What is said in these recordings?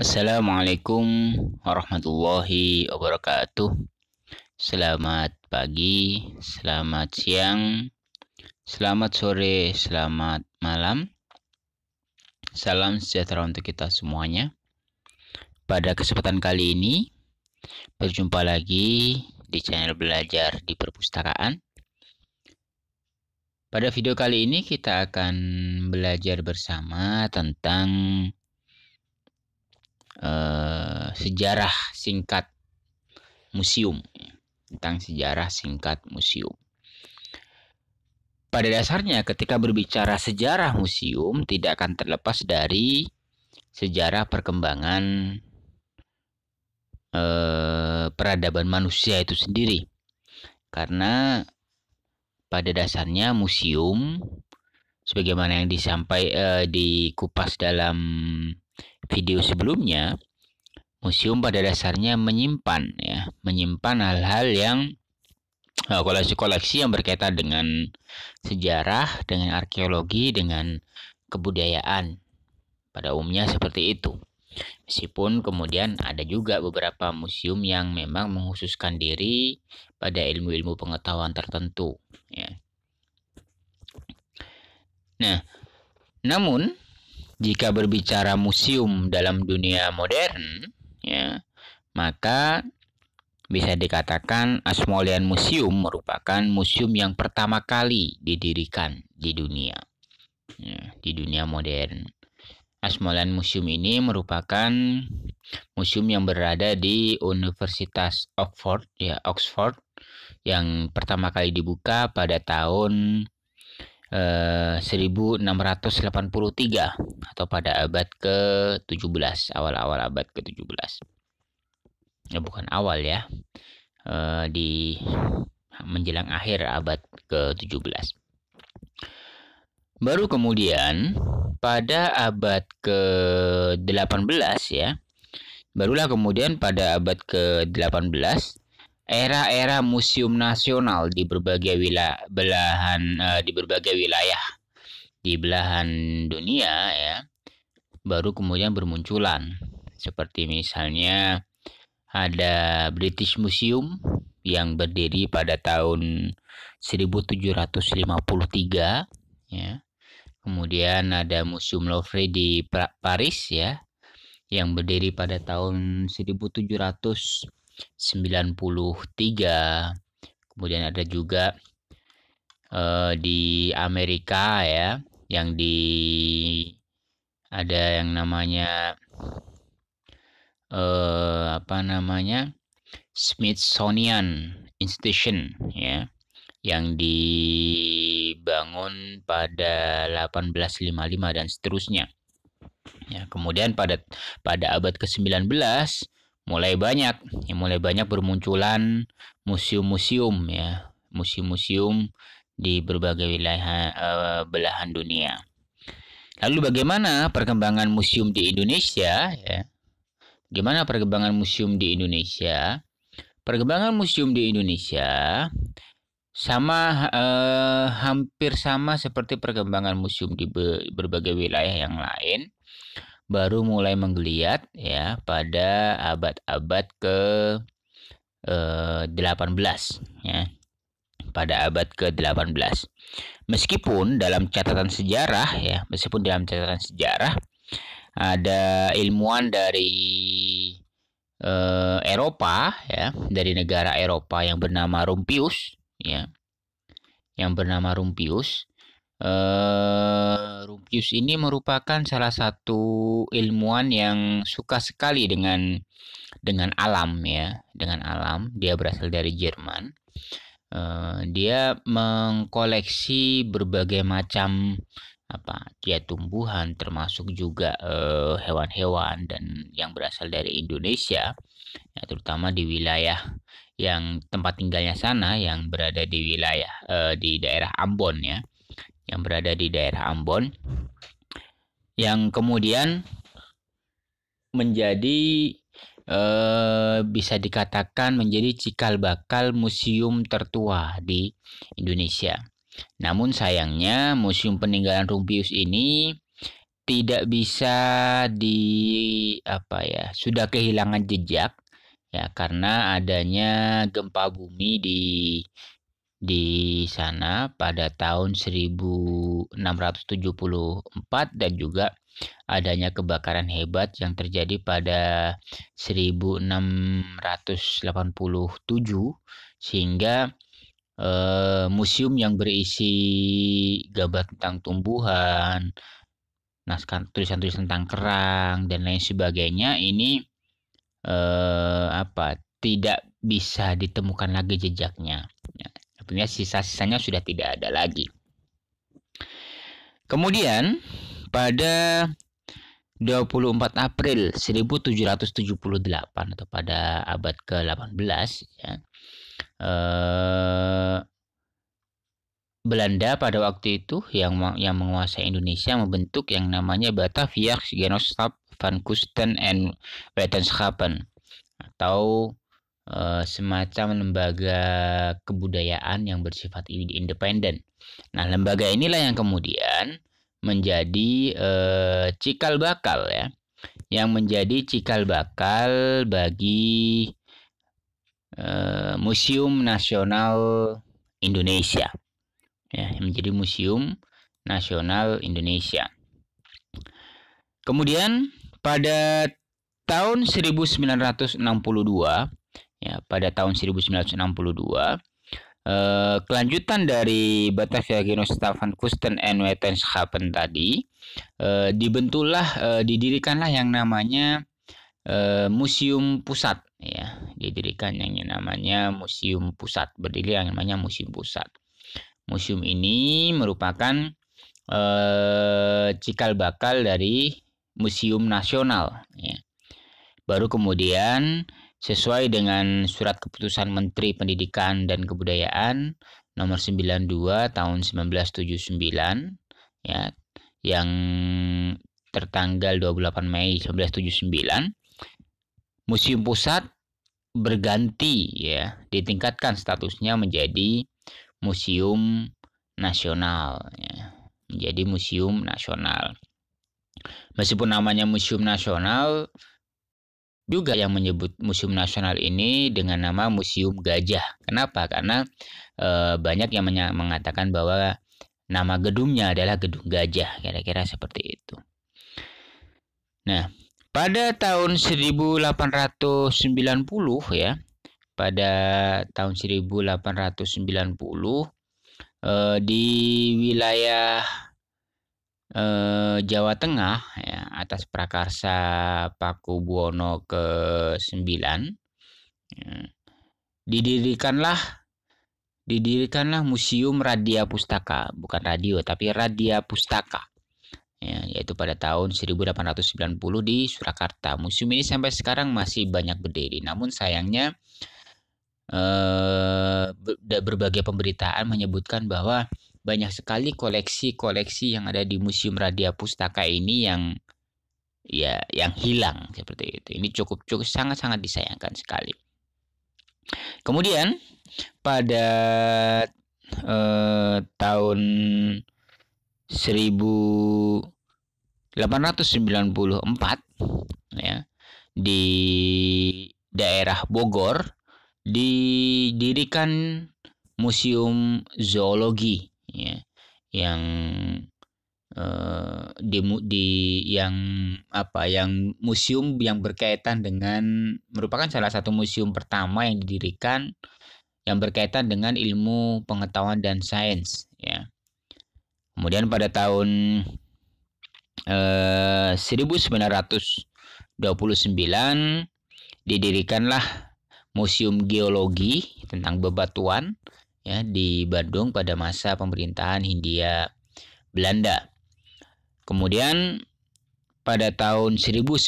Assalamualaikum warahmatullahi wabarakatuh. Selamat pagi, selamat siang, selamat sore, selamat malam. Salam sejahtera untuk kita semuanya. Pada kesempatan kali ini, berjumpa lagi di channel Belajar di Perpustakaan. Pada video kali ini kita akan belajar bersama tentang sejarah singkat museum. Pada dasarnya ketika berbicara sejarah museum tidak akan terlepas dari sejarah perkembangan peradaban manusia itu sendiri. Karena pada dasarnya museum, sebagaimana yang dikupas dalam video sebelumnya, museum pada dasarnya menyimpan hal-hal yang koleksi-koleksi yang berkaitan dengan sejarah, dengan arkeologi, dengan kebudayaan. Pada umumnya seperti itu. Meskipun kemudian ada juga beberapa museum yang memang mengkhususkan diri pada ilmu-ilmu pengetahuan tertentu. Ya. Nah, namun jika berbicara museum dalam dunia modern, ya, maka bisa dikatakan Ashmolean Museum merupakan museum yang pertama kali didirikan di dunia, ya, di dunia modern. Ashmolean Museum ini merupakan museum yang berada di Universitas Oxford, yang pertama kali dibuka pada tahun 1683 atau pada abad ke-17, awal-awal abad ke-17. Ya, bukan awal ya, di menjelang akhir abad ke-17. Baru kemudian pada abad ke-18 ya, barulah kemudian pada abad ke-18 era museum nasional di berbagai wilayah di belahan dunia ya, baru kemudian bermunculan. Seperti misalnya ada British Museum yang berdiri pada tahun 1753 ya. Kemudian ada Museum Louvre di Paris ya, yang berdiri pada tahun 1793. Kemudian ada juga di Amerika ya, ada yang namanya Smithsonian Institution ya, yang dibangun pada 1855 dan seterusnya. Ya, kemudian pada abad ke-19 mulai banyak bermunculan museum-museum ya, museum-museum di berbagai wilayah belahan dunia. Lalu bagaimana perkembangan museum di Indonesia ya? Bagaimana perkembangan museum di Indonesia? Perkembangan museum di Indonesia hampir sama seperti perkembangan museum di berbagai wilayah yang lain, baru mulai menggeliat ya pada abad-abad ke-18 ya. Pada abad ke-18. Meskipun dalam catatan sejarah ada ilmuwan dari Eropa ya, dari negara Eropa yang bernama Rumpius ya. Rumpius ini merupakan salah satu ilmuwan yang suka sekali dengan alam ya, dengan alam. Dia berasal dari Jerman. Dia mengkoleksi berbagai macam tumbuhan, termasuk juga hewan-hewan dan yang berasal dari Indonesia ya, terutama di wilayah yang tempat tinggalnya sana yang berada di wilayah di daerah Ambon ya, yang berada di daerah Ambon, yang kemudian menjadi bisa dikatakan menjadi cikal bakal museum tertua di Indonesia. Namun sayangnya museum peninggalan Rumpius ini tidak bisa sudah kehilangan jejak ya karena adanya gempa bumi di sana pada tahun 1674 dan juga adanya kebakaran hebat yang terjadi pada 1687 sehingga museum yang berisi gambar tentang tumbuhan, naskah tulisan-tulisan tentang kerang dan lain sebagainya ini tidak bisa ditemukan lagi jejaknya. Ya, artinya sisa-sisanya sudah tidak ada lagi. Kemudian pada 24 April 1778 atau pada abad ke-18 ya, Belanda pada waktu itu yang menguasai Indonesia membentuk yang namanya Batavia Genootschap van Kunsten en Wetenschappen atau semacam lembaga kebudayaan yang bersifat independen. Nah, lembaga inilah yang kemudian menjadi cikal bakal ya, yang menjadi cikal bakal bagi Museum Nasional Indonesia. Ya, menjadi Museum Nasional Indonesia. Kemudian pada tahun 1962 ya, kelanjutan dari Batavia Genootschap van Kunsten en Wetenschappen tadi didirikanlah yang namanya Museum Pusat ya, didirikan yang namanya Museum Pusat, berdiri yang namanya Museum Pusat. Museum ini merupakan cikal bakal dari Museum Nasional ya. Baru kemudian sesuai dengan surat keputusan Menteri Pendidikan dan Kebudayaan nomor 92 tahun 1979 ya, yang tertanggal 28 Mei 1979, Museum Pusat berganti ya, ditingkatkan statusnya menjadi Museum Nasional ya, menjadi Museum Nasional. Meskipun namanya Museum Nasional, juga yang menyebut Museum Nasional ini dengan nama Museum Gajah. Kenapa? Karena banyak yang mengatakan bahwa nama gedungnya adalah Gedung Gajah, kira-kira seperti itu. Nah, pada tahun 1890 ya, pada tahun 1890 di wilayah Jawa Tengah ya, atas prakarsa Pakubuwono ke-9 ya, didirikanlah Museum Radia Pustaka, bukan radio tapi Radia Pustaka ya, yaitu pada tahun 1890 di Surakarta. Museum ini sampai sekarang masih banyak berdiri, namun sayangnya berbagai pemberitaan menyebutkan bahwa banyak sekali koleksi-koleksi yang ada di Museum Radia Pustaka ini yang hilang seperti itu. Ini cukup sangat-sangat disayangkan sekali. Kemudian pada tahun 1894 ya, di daerah Bogor didirikan Museum Zoologi ya, yang museum yang berkaitan dengan, merupakan salah satu museum pertama yang didirikan yang berkaitan dengan ilmu pengetahuan dan sains ya. Kemudian pada tahun 1929 didirikanlah Museum Geologi tentang bebatuan ya di Bandung pada masa pemerintahan Hindia Belanda. Kemudian pada tahun 1932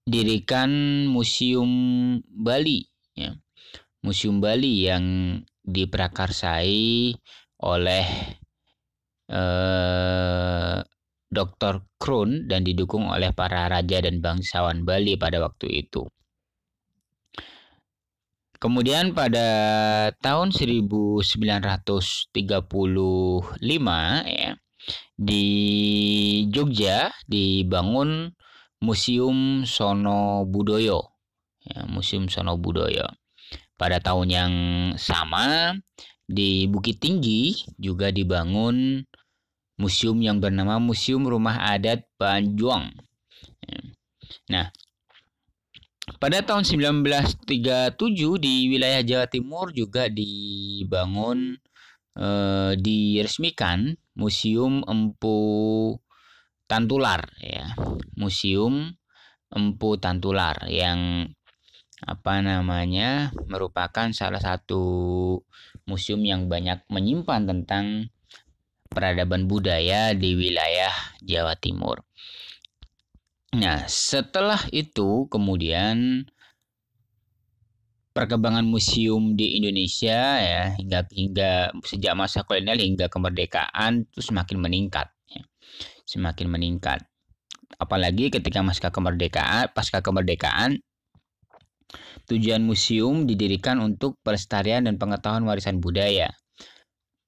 didirikan Museum Bali ya. Museum Bali yang diprakarsai oleh Dr. Kroon dan didukung oleh para raja dan bangsawan Bali pada waktu itu. Kemudian pada tahun 1935 ya, di Jogja dibangun Museum Sono Budoyo. Ya, Museum Sono Budoyo. Pada tahun yang sama di Bukit Tinggi juga dibangun museum yang bernama Museum Rumah Adat Banjuang. Nah, pada tahun 1937 di wilayah Jawa Timur juga diresmikan Museum Empu Tantular ya. Museum Empu Tantular yang merupakan salah satu museum yang banyak menyimpan tentang peradaban budaya di wilayah Jawa Timur. Nah, setelah itu kemudian perkembangan museum di Indonesia ya hingga sejak masa kolonial hingga kemerdekaan itu semakin meningkat ya. Semakin meningkat. Apalagi ketika pasca kemerdekaan tujuan museum didirikan untuk pelestarian dan pengetahuan warisan budaya.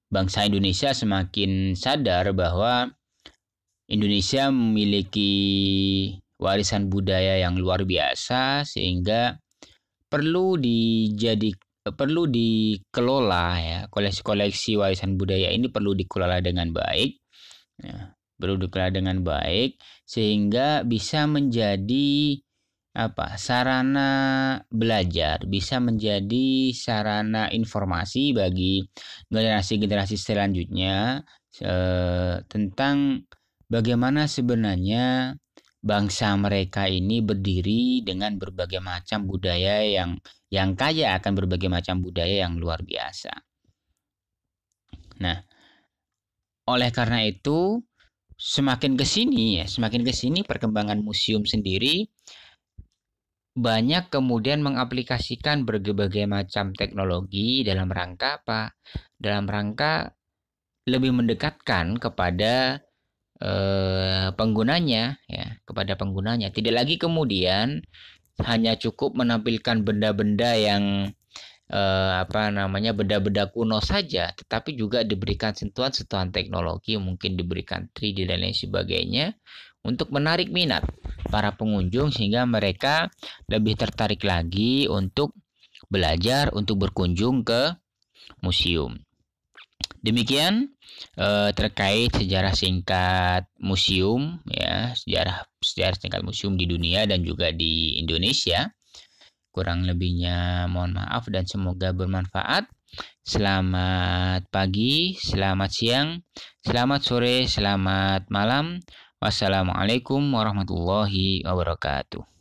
Bangsa Indonesia semakin sadar bahwa Indonesia memiliki warisan budaya yang luar biasa sehingga perlu dikelola ya. Koleksi warisan budaya ini perlu dikelola dengan baik. Ya, perlu dikelola dengan baik sehingga bisa menjadi sarana belajar, bisa menjadi sarana informasi bagi generasi-generasi selanjutnya tentang bagaimana sebenarnya bangsa mereka ini berdiri dengan berbagai macam budaya yang kaya akan berbagai macam budaya yang luar biasa. Nah, oleh karena itu semakin kesini perkembangan museum sendiri banyak kemudian mengaplikasikan berbagai macam teknologi dalam rangka apa? Dalam rangka lebih mendekatkan kepada penggunanya ya, kepada penggunanya. Tidak lagi kemudian hanya cukup menampilkan benda-benda yang benda-benda kuno saja, tetapi juga diberikan sentuhan-sentuhan teknologi, mungkin diberikan 3D dan lain sebagainya untuk menarik minat para pengunjung sehingga mereka lebih tertarik lagi untuk belajar, untuk berkunjung ke museum. Demikian terkait sejarah singkat museum ya, sejarah singkat museum di dunia dan juga di Indonesia. Kurang lebihnya mohon maaf dan semoga bermanfaat. Selamat pagi, selamat siang, selamat sore, selamat malam. Wassalamualaikum warahmatullahi wabarakatuh.